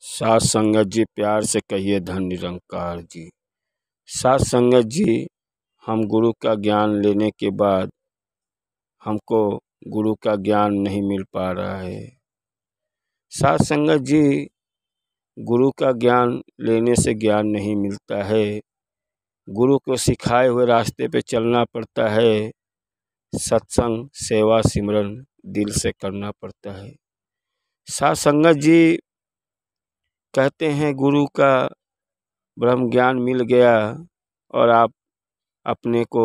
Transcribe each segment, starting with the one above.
सात संगत जी प्यार से कहिए धन निरंकार जी। सात संगत जी, हम गुरु का ज्ञान लेने के बाद हमको गुरु का ज्ञान नहीं मिल पा रहा है। सात संगत जी, गुरु का ज्ञान लेने से ज्ञान नहीं मिलता है। गुरु को सिखाए हुए रास्ते पे चलना पड़ता है। सत्संग सेवा सिमरन दिल से करना पड़ता है। सात संगत जी कहते हैं गुरु का ब्रह्म ज्ञान मिल गया और आप अपने को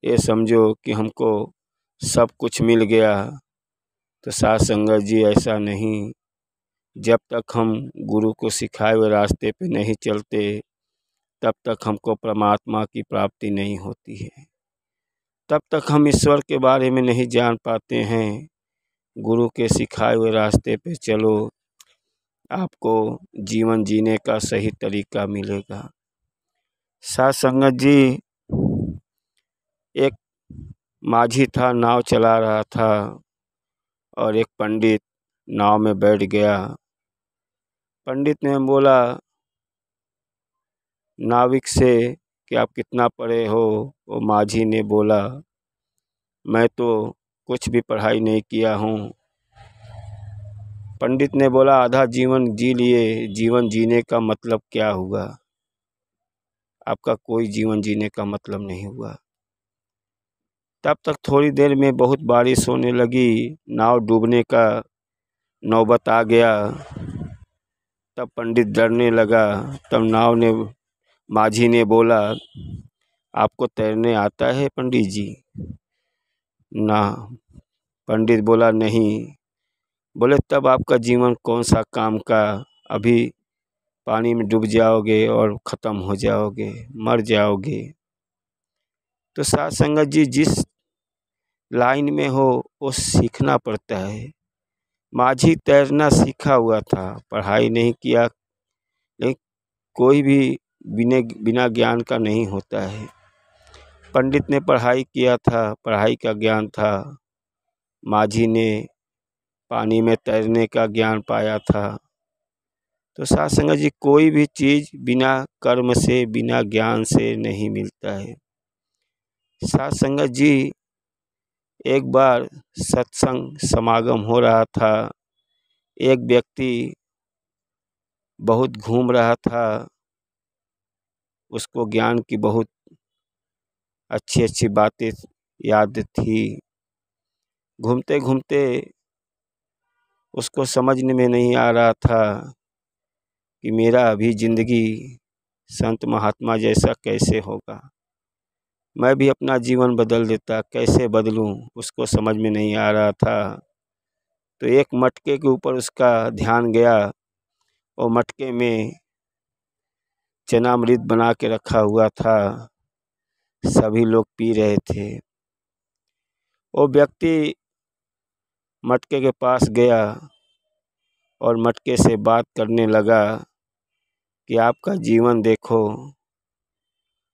ये समझो कि हमको सब कुछ मिल गया। तो सात संगत जी ऐसा नहीं। जब तक हम गुरु को सिखाए हुए रास्ते पे नहीं चलते तब तक हमको परमात्मा की प्राप्ति नहीं होती है। तब तक हम ईश्वर के बारे में नहीं जान पाते हैं। गुरु के सिखाए हुए रास्ते पे चलो, आपको जीवन जीने का सही तरीका मिलेगा। सात संगत जी, एक माझी था, नाव चला रहा था और एक पंडित नाव में बैठ गया। पंडित ने बोला नाविक से कि आप कितना पढ़े हो। वो माझी ने बोला मैं तो कुछ भी पढ़ाई नहीं किया हूँ। पंडित ने बोला आधा जीवन जी लिए, जीवन जीने का मतलब क्या हुआ? आपका कोई जीवन जीने का मतलब नहीं हुआ। तब तक थोड़ी देर में बहुत बारिश होने लगी, नाव डूबने का नौबत आ गया। तब पंडित डरने लगा। तब माझी ने बोला आपको तैरने आता है पंडित जी? ना। पंडित बोला नहीं। बोले तब आपका जीवन कौन सा काम का? अभी पानी में डूब जाओगे और ख़त्म हो जाओगे, मर जाओगे। तो सात संगत जी, जिस लाइन में हो वो सीखना पड़ता है। माझी तैरना सीखा हुआ था, पढ़ाई नहीं किया, लेकिन कोई भी बिना ज्ञान का नहीं होता है। पंडित ने पढ़ाई किया था, पढ़ाई का ज्ञान था। माझी ने पानी में तैरने का ज्ञान पाया था। तो सात संगत जी, कोई भी चीज़ बिना कर्म से बिना ज्ञान से नहीं मिलता है। सात संगत जी, एक बार सत्संग समागम हो रहा था। एक व्यक्ति बहुत घूम रहा था, उसको ज्ञान की बहुत अच्छी अच्छी बातें याद थी। घूमते घूमते उसको समझने में नहीं आ रहा था कि मेरा अभी ज़िंदगी संत महात्मा जैसा कैसे होगा। मैं भी अपना जीवन बदल देता, कैसे बदलूं, उसको समझ में नहीं आ रहा था। तो एक मटके के ऊपर उसका ध्यान गया। वो मटके में चनामृत बना के रखा हुआ था, सभी लोग पी रहे थे। वो व्यक्ति मटके के पास गया और मटके से बात करने लगा कि आपका जीवन देखो,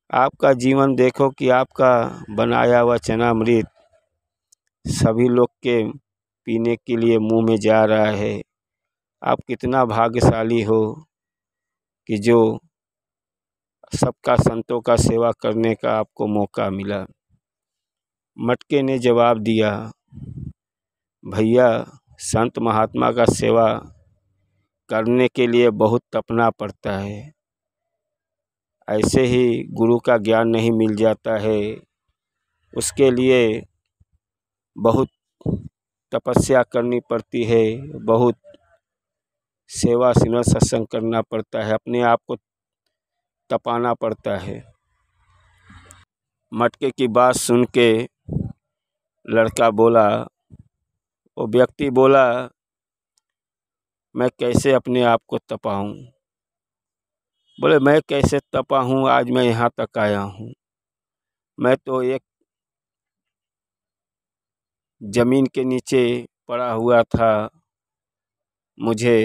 आपका जीवन देखो कि आपका बनाया हुआ चनामृत सभी लोग के पीने के लिए मुंह में जा रहा है। आप कितना भाग्यशाली हो कि जो सबका संतों का सेवा करने का आपको मौका मिला। मटके ने जवाब दिया भैया, संत महात्मा का सेवा करने के लिए बहुत तपना पड़ता है। ऐसे ही गुरु का ज्ञान नहीं मिल जाता है, उसके लिए बहुत तपस्या करनी पड़ती है, बहुत सेवा सिमरन सत्संग करना पड़ता है, अपने आप को तपाना पड़ता है। मटके की बात सुन के लड़का बोला, वो व्यक्ति बोला मैं कैसे अपने आप को तपाऊं? बोले मैं कैसे तपा हूँ, आज मैं यहाँ तक आया हूँ। मैं तो एक ज़मीन के नीचे पड़ा हुआ था, मुझे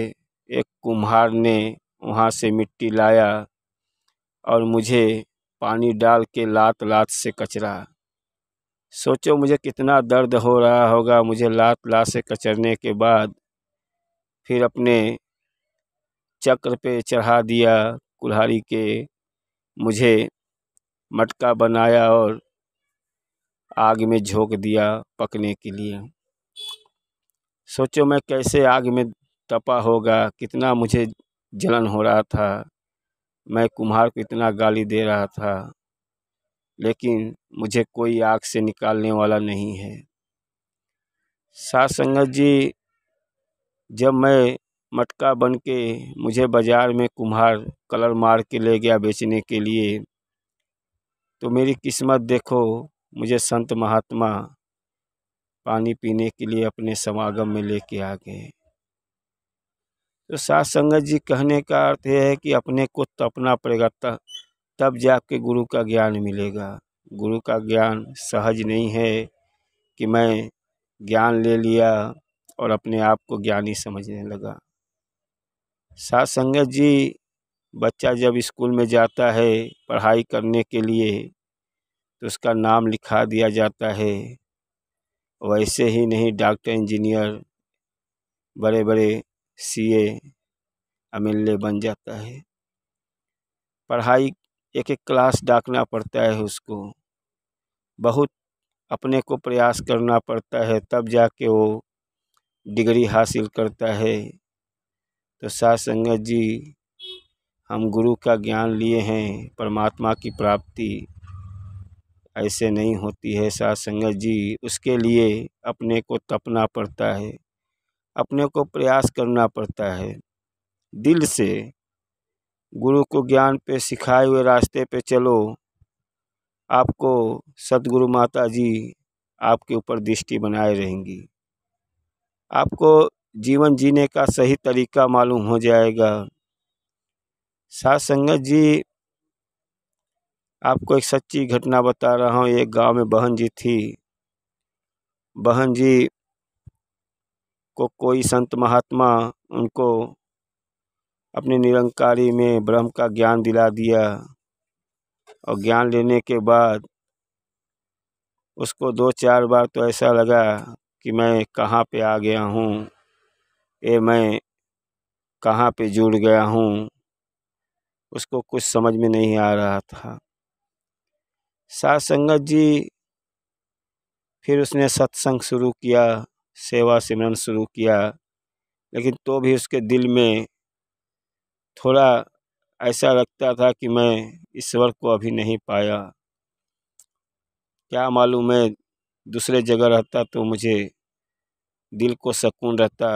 एक कुम्हार ने वहाँ से मिट्टी लाया और मुझे पानी डाल के लात लात से कचरा। सोचो मुझे कितना दर्द हो रहा होगा। मुझे लात लात से कचरने के बाद फिर अपने चक्र पे चढ़ा दिया कुल्हाड़ी के, मुझे मटका बनाया और आग में झोंक दिया पकने के लिए। सोचो मैं कैसे आग में तपा होगा, कितना मुझे जलन हो रहा था। मैं कुम्हार को इतना गाली दे रहा था, लेकिन मुझे कोई आग से निकालने वाला नहीं है। साथ संगत जी, जब मैं मटका बन के मुझे बाज़ार में कुम्हार कलर मार के ले गया बेचने के लिए, तो मेरी किस्मत देखो, मुझे संत महात्मा पानी पीने के लिए अपने समागम में लेके आ गए। तो साथ संगत जी, कहने का अर्थ यह है कि अपने को तपना पड़ेगा, तब जाके गुरु का ज्ञान मिलेगा। गुरु का ज्ञान सहज नहीं है कि मैं ज्ञान ले लिया और अपने आप को ज्ञानी समझने लगा। साथ संगत जी, बच्चा जब स्कूल में जाता है पढ़ाई करने के लिए, तो उसका नाम लिखा दिया जाता है। वैसे ही नहीं, डॉक्टर, इंजीनियर, बड़े बड़े सीए, एमएलए बन जाता है। पढ़ाई एक एक क्लास डांटना पड़ता है उसको, बहुत अपने को प्रयास करना पड़ता है, तब जाके वो डिग्री हासिल करता है। तो साथ संगत जी, हम गुरु का ज्ञान लिए हैं, परमात्मा की प्राप्ति ऐसे नहीं होती है। साथ संगत जी, उसके लिए अपने को तपना पड़ता है, अपने को प्रयास करना पड़ता है। दिल से गुरु को ज्ञान पे सिखाए हुए रास्ते पे चलो, आपको सतगुरु माता जी आपके ऊपर दृष्टि बनाए रहेंगी। आपको जीवन जीने का सही तरीका मालूम हो जाएगा। साथ संगत जी, आपको एक सच्ची घटना बता रहा हूँ। एक गांव में बहन जी थी। बहन जी को कोई संत महात्मा उनको अपने निरंकारी में ब्रह्म का ज्ञान दिला दिया, और ज्ञान लेने के बाद उसको 2-4 बार तो ऐसा लगा कि मैं कहाँ पे आ गया हूँ, मैं कहाँ पे जुड़ गया हूँ। उसको कुछ समझ में नहीं आ रहा था। साथ संगत जी, फिर उसने सत्संग शुरू किया, सेवा सिमरन शुरू किया, लेकिन तो भी उसके दिल में थोड़ा ऐसा लगता था कि मैं ईश्वर को अभी नहीं पाया। क्या मालूम, मैं दूसरे जगह रहता तो मुझे दिल को सुकून रहता,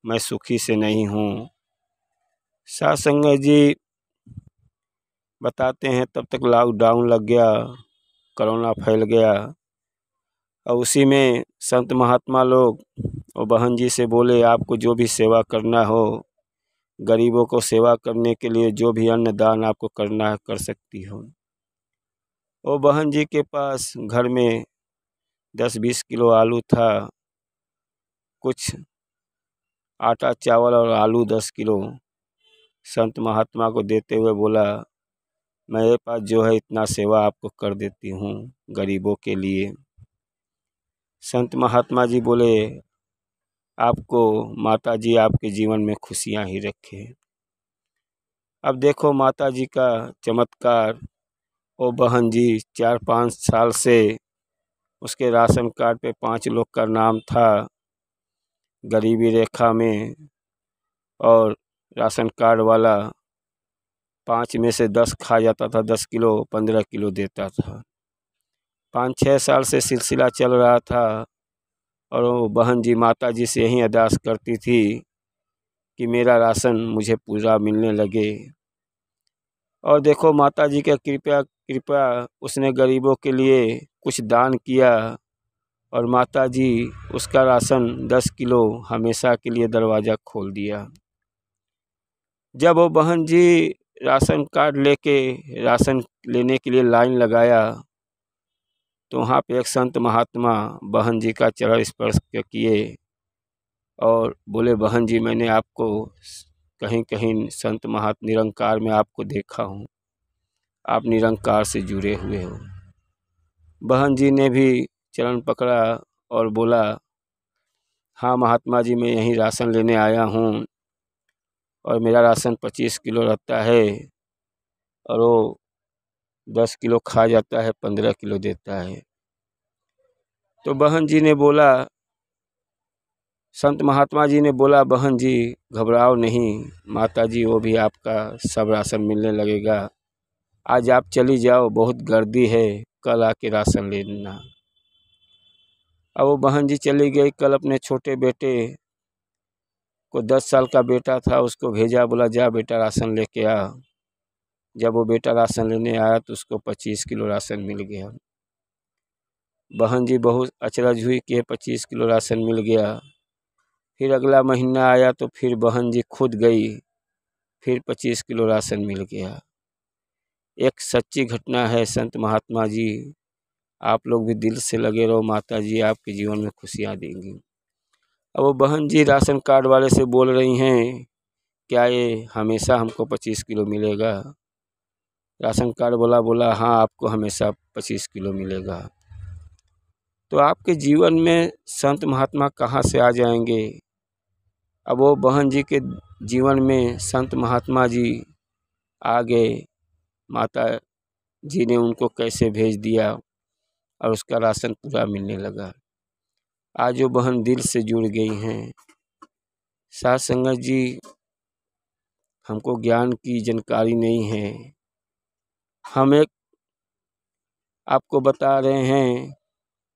मैं सुखी से नहीं हूँ। साथ संगत जी बताते हैं, तब तक लॉकडाउन लग गया, कोरोना फैल गया, और उसी में संत महात्मा लोग और बहन जी से बोले, आपको जो भी सेवा करना हो, गरीबों को सेवा करने के लिए जो भी अन्न दान आपको करना है कर सकती हो। वो बहन जी के पास घर में 10-20 किलो आलू था, कुछ आटा चावल और आलू 10 किलो संत महात्मा को देते हुए बोला, मेरे पास जो है इतना सेवा आपको कर देती हूँ गरीबों के लिए। संत महात्मा जी बोले, आपको माता जी आपके जीवन में खुशियाँ ही रखे। अब देखो माता जी का चमत्कार। वो बहन जी 4-5 साल से उसके राशन कार्ड पे 5 लोग का नाम था गरीबी रेखा में, और राशन कार्ड वाला 5 में से 10 खा जाता था, 10 किलो 15 किलो देता था। 5-6 साल से सिलसिला चल रहा था, और वो बहन जी माता जी से यही अरदास करती थी कि मेरा राशन मुझे पूरा मिलने लगे। और देखो माता जी का कृपा उसने गरीबों के लिए कुछ दान किया, और माता जी उसका राशन 10 किलो हमेशा के लिए दरवाज़ा खोल दिया। जब वो बहन जी राशन कार्ड लेके राशन लेने के लिए लाइन लगाया, तो वहाँ पे एक संत महात्मा बहन जी का चरण स्पर्श किए और बोले, बहन जी मैंने आपको कहीं कहीं संत महात्मा निरंकार में आपको देखा हूँ, आप निरंकार से जुड़े हुए हो। बहन जी ने भी चरण पकड़ा और बोला, हाँ महात्मा जी, मैं यहीं राशन लेने आया हूँ, और मेरा राशन 25 किलो रहता है और वो 10 किलो खा जाता है, 15 किलो देता है। तो बहन जी ने बोला, संत महात्मा जी ने बोला, बहन जी घबराओ नहीं, माता जी वो भी आपका सब राशन मिलने लगेगा। आज आप चली जाओ, बहुत गर्दी है, कल आके राशन ले लेना। अब वो बहन जी चली गई। कल अपने छोटे बेटे को, 10 साल का बेटा था, उसको भेजा, बोला जा बेटा राशन लेके आ। जब वो बेटा राशन लेने आया तो उसको 25 किलो राशन मिल गया। बहन जी बहुत अचरज हुई कि 25 किलो राशन मिल गया। फिर अगला महीना आया तो फिर बहन जी खुद गई, फिर 25 किलो राशन मिल गया। एक सच्ची घटना है संत महात्मा जी, आप लोग भी दिल से लगे रहो, माता जी आपके जीवन में खुशियाँ देंगी। अब वो बहन जी राशन कार्ड वाले से बोल रही हैं, क्या ये हमेशा हमको 25 किलो मिलेगा? राशन कार्ड वाला बोला, हाँ आपको हमेशा 25 किलो मिलेगा। तो आपके जीवन में संत महात्मा कहाँ से आ जाएंगे? अब वो बहन जी के जीवन में संत महात्मा जी आ गए, माता जी ने उनको कैसे भेज दिया और उसका राशन पूरा मिलने लगा। आज वो बहन दिल से जुड़ गई हैं। साथ संगत जी, हमको ज्ञान की जानकारी नहीं है, हम एक आपको बता रहे हैं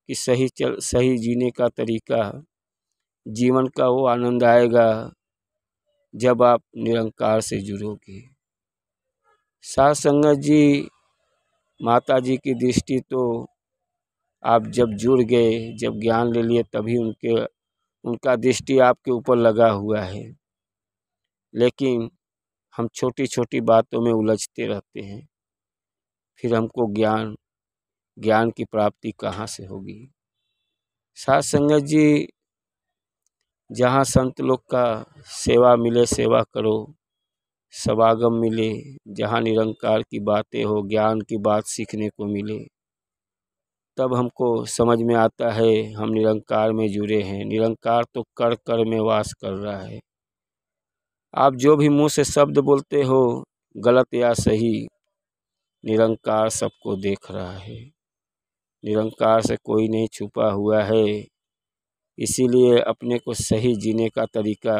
कि सही जीने का तरीका, जीवन का वो आनंद आएगा जब आप निरंकार से जुड़ोगे। साथ संगत जी, माता जी की दृष्टि तो आप जब जुड़ गए, जब ज्ञान ले लिए, तभी उनका दृष्टि आपके ऊपर लगा हुआ है। लेकिन हम छोटी छोटी बातों में उलझते रहते हैं, फिर हमको ज्ञान की प्राप्ति कहाँ से होगी? साथ संगत जी, जहाँ संत लोग का सेवा मिले सेवा करो, समागम मिले, जहाँ निरंकार की बातें हो, ज्ञान की बात सीखने को मिले, तब हमको समझ में आता है हम निरंकार में जुड़े हैं। निरंकार तो कर कर में वास कर रहा है। आप जो भी मुंह से शब्द बोलते हो, गलत या सही, निरंकार सबको देख रहा है। निरंकार से कोई नहीं छुपा हुआ है। इसीलिए अपने को सही जीने का तरीका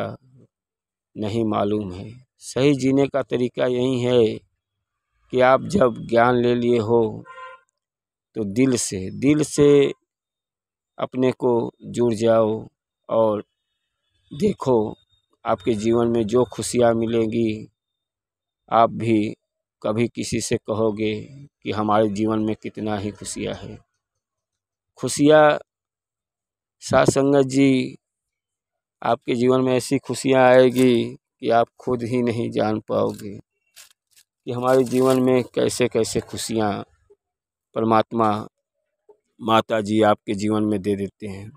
नहीं मालूम है। सही जीने का तरीका यही है कि आप जब ज्ञान ले लिए हो तो दिल से अपने को जुड़ जाओ और देखो आपके जीवन में जो खुशियाँ मिलेंगी, आप भी कभी किसी से कहोगे कि हमारे जीवन में कितना ही खुशियाँ है। खुशियाँ साथ संगत जी, आपके जीवन में ऐसी खुशियाँ आएगी कि आप खुद ही नहीं जान पाओगे कि हमारे जीवन में कैसे कैसे खुशियाँ परमात्मा माता जी आपके जीवन में दे देते हैं।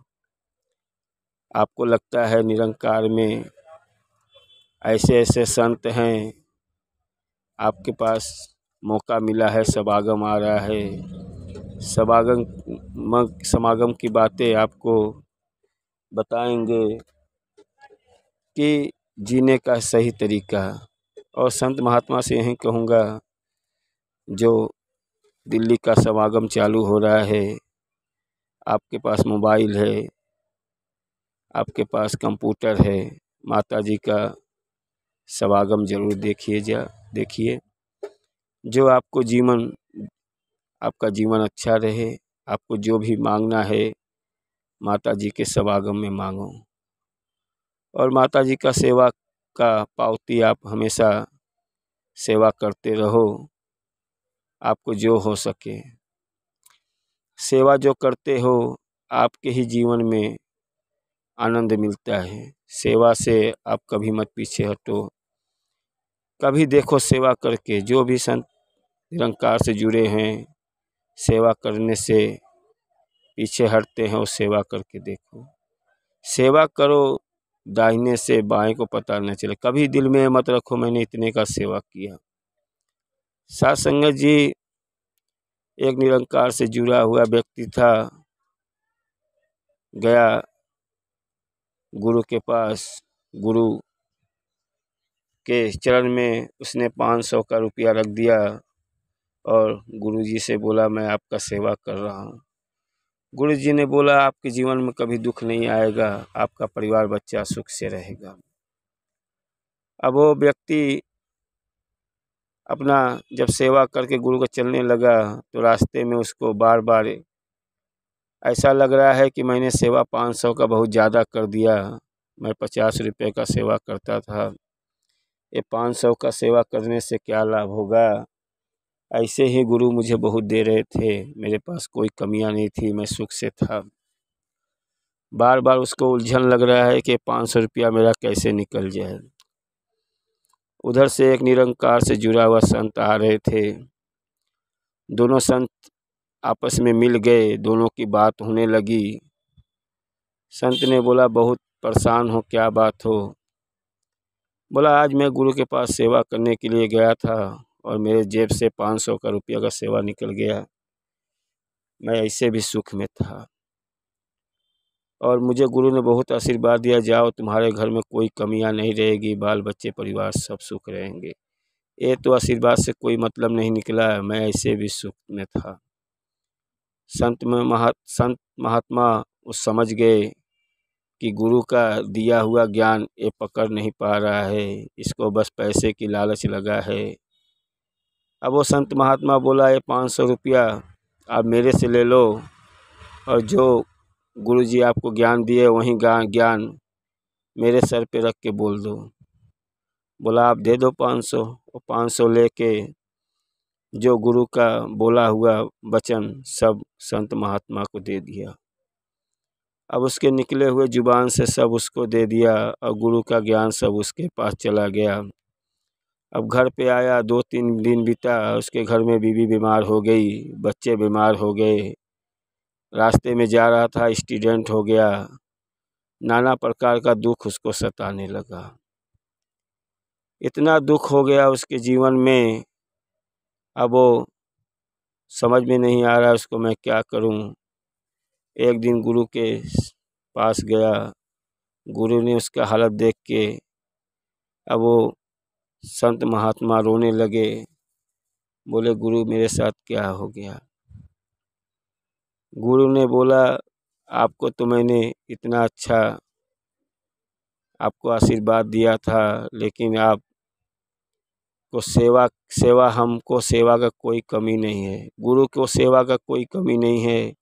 आपको लगता है निरंकार में ऐसे ऐसे संत हैं, आपके पास मौका मिला है, समागम आ रहा है, समागम की बातें आपको बताएंगे कि जीने का सही तरीका। और संत महात्मा से यही कहूँगा, जो दिल्ली का समागम चालू हो रहा है, आपके पास मोबाइल है, आपके पास कंप्यूटर है, माता जी का समागम जरूर देखिए। जो आपका जीवन अच्छा रहे, आपको जो भी मांगना है माता जी के समागम में मांगो। और माता जी का सेवा का पावती आप हमेशा सेवा करते रहो। आपको जो हो सके सेवा जो करते हो, आपके ही जीवन में आनंद मिलता है। सेवा से आप कभी मत पीछे हटो। कभी देखो सेवा करके, जो भी संत निरंकार से जुड़े हैं, सेवा करने से पीछे हटते हैं, वो सेवा करके देखो। सेवा करो, दाहिने से बाएं को पता न चले। कभी दिल में मत रखो मैंने इतने का सेवा किया। साथ संगत जी, एक निरंकार से जुड़ा हुआ व्यक्ति था, गया गुरु के पास। गुरु के चरण में उसने 500 का रुपया रख दिया और गुरुजी से बोला मैं आपका सेवा कर रहा हूँ। गुरुजी ने बोला आपके जीवन में कभी दुख नहीं आएगा, आपका परिवार बच्चा सुख से रहेगा। अब वो व्यक्ति अपना जब सेवा करके गुरु को चलने लगा तो रास्ते में उसको बार बार ऐसा लग रहा है कि मैंने सेवा 500 का बहुत ज़्यादा कर दिया, मैं 50 रुपये का सेवा करता था, ये 500 का सेवा करने से क्या लाभ होगा। ऐसे ही गुरु मुझे बहुत दे रहे थे, मेरे पास कोई कमियां नहीं थी, मैं सुख से था। बार बार उसको उलझन लग रहा है कि 500 रुपया मेरा कैसे निकल जाए। उधर से एक निरंकार से जुड़ा हुआ संत आ रहे थे। दोनों संत आपस में मिल गए, दोनों की बात होने लगी। संत ने बोला बहुत परेशान हो, क्या बात हो। बोला आज मैं गुरु के पास सेवा करने के लिए गया था और मेरे जेब से 500 का रुपया का सेवा निकल गया, मैं ऐसे भी सुख में था और मुझे गुरु ने बहुत आशीर्वाद दिया, जाओ तुम्हारे घर में कोई कमियां नहीं रहेगी, बाल बच्चे परिवार सब सुख रहेंगे। ये तो आशीर्वाद से कोई मतलब नहीं निकला, मैं ऐसे भी सुख में था। संत महात्मा उस समझ गए कि गुरु का दिया हुआ ज्ञान ये पकड़ नहीं पा रहा है, इसको बस पैसे की लालच लगा है। अब वो संत महात्मा बोला ये 500 रुपया आप मेरे से ले लो और जो गुरुजी आपको ज्ञान दिए वही ज्ञान मेरे सर पे रख के बोल दो। बोला आप दे दो 500। और 500 लेके जो गुरु का बोला हुआ वचन सब संत महात्मा को दे दिया। अब उसके निकले हुए जुबान से सब उसको दे दिया और गुरु का ज्ञान सब उसके पास चला गया। अब घर पे आया, 2-3 दिन बीता, उसके घर में बीवी बीमार हो गई, बच्चे बीमार हो गए, रास्ते में जा रहा था एक्सीडेंट हो गया, नाना प्रकार का दुख उसको सताने लगा। इतना दुख हो गया उसके जीवन में, अब वो समझ में नहीं आ रहा उसको मैं क्या करूं। एक दिन गुरु के पास गया, गुरु ने उसका हालत देख के अब वो संत महात्मा रोने लगे, बोले गुरु मेरे साथ क्या हो गया। गुरु ने बोला आपको तो मैंने इतना अच्छा आपको आशीर्वाद दिया था, लेकिन आप को हमको सेवा का कोई कमी नहीं है, गुरु को सेवा का कोई कमी नहीं है।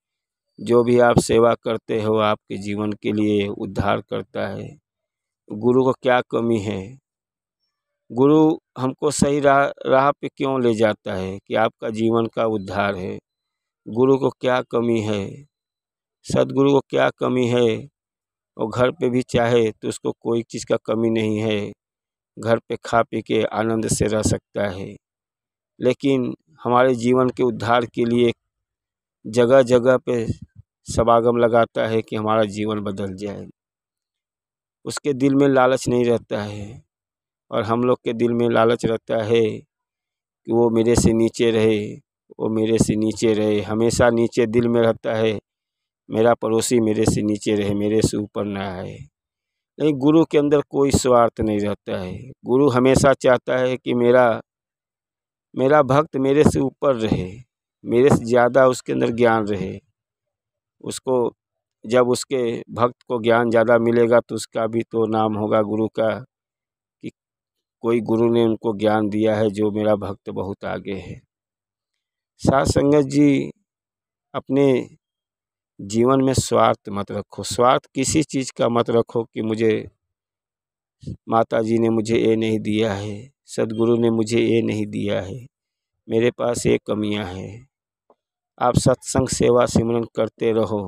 जो भी आप सेवा करते हो आपके जीवन के लिए उद्धार करता है, गुरु को क्या कमी है। गुरु हमको सही राह पे क्यों ले जाता है कि आपका जीवन का उद्धार है। गुरु को क्या कमी है, सदगुरु को क्या कमी है। और घर पे भी चाहे तो उसको कोई चीज़ का कमी नहीं है, घर पे खा पी के आनंद से रह सकता है। लेकिन हमारे जीवन के उद्धार के लिए जगह जगह पे समागम लगाता है कि हमारा जीवन बदल जाए। उसके दिल में लालच नहीं रहता है और हम लोग के दिल में लालच रहता है कि वो मेरे से नीचे रहे, वो मेरे से नीचे रहे, हमेशा नीचे दिल में रहता है, मेरा पड़ोसी मेरे से नीचे रहे, मेरे से ऊपर ना आए। नहीं, गुरु के अंदर कोई स्वार्थ नहीं रहता है। गुरु हमेशा चाहता है कि मेरा भक्त मेरे से ऊपर रहे, मेरे से ज़्यादा उसके अंदर ज्ञान रहे। उसको जब उसके भक्त को ज्ञान ज़्यादा मिलेगा तो उसका भी तो नाम होगा गुरु का कि कोई गुरु ने उनको ज्ञान दिया है जो मेरा भक्त बहुत आगे है। साथ संगत जी, अपने जीवन में स्वार्थ मत रखो, स्वार्थ किसी चीज़ का मत रखो कि मुझे माता जी ने मुझे ये नहीं दिया है, सदगुरु ने मुझे ये नहीं दिया है, मेरे पास ये कमियां हैं। आप सत्संग सेवा सिमरन करते रहो,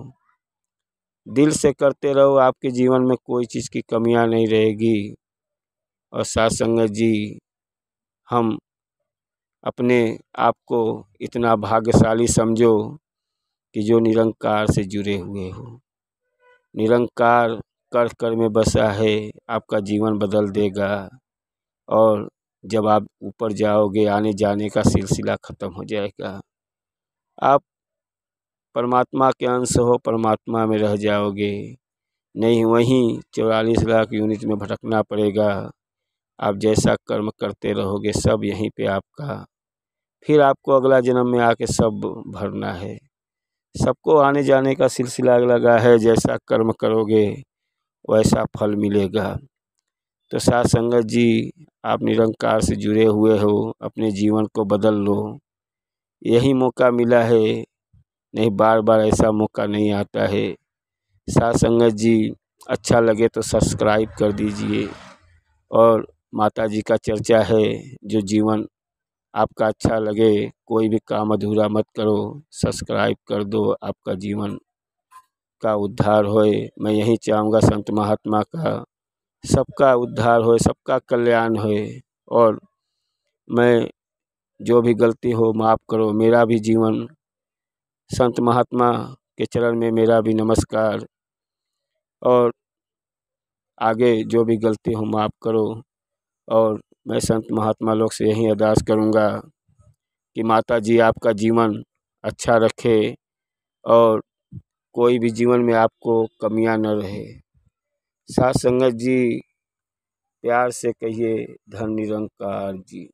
दिल से करते रहो, आपके जीवन में कोई चीज़ की कमियां नहीं रहेगी। और साथ संगत जी, हम अपने आप को इतना भाग्यशाली समझो कि जो निरंकार से जुड़े हुए हो। निरंकार कर कर में बसा है, आपका जीवन बदल देगा और जब आप ऊपर जाओगे आने जाने का सिलसिला ख़त्म हो जाएगा। आप परमात्मा के अंश हो, परमात्मा में रह जाओगे, नहीं वहीं 44 लाख यूनिट में भटकना पड़ेगा। आप जैसा कर्म करते रहोगे सब यहीं पे आपका, फिर आपको अगला जन्म में आके सब भरना है। सबको आने जाने का सिलसिला लगा है, जैसा कर्म करोगे वैसा फल मिलेगा। तो साथ संगत जी, आप निरंकार से जुड़े हुए हो, अपने जीवन को बदल लो, यही मौका मिला है, नहीं बार बार ऐसा मौका नहीं आता है। साथ संगत जी, अच्छा लगे तो सब्सक्राइब कर दीजिए। और माता जी का चर्चा है, जो जीवन आपका अच्छा लगे, कोई भी काम अधूरा मत करो, सब्सक्राइब कर दो, आपका जीवन का उद्धार होए। मैं यही चाहूँगा संत महात्मा का सबका उद्धार होए, सबका कल्याण होए। और मैं जो भी गलती हो माफ़ करो, मेरा भी जीवन संत महात्मा के चरण में मेरा भी नमस्कार। और आगे जो भी गलती हो माफ़ करो। और मैं संत महात्मा लोग से यही अरदास करूँगा कि माता जी आपका जीवन अच्छा रखे और कोई भी जीवन में आपको कमियां न रहे। साथ संगत जी, प्यार से कहिए धन निरंकार जी।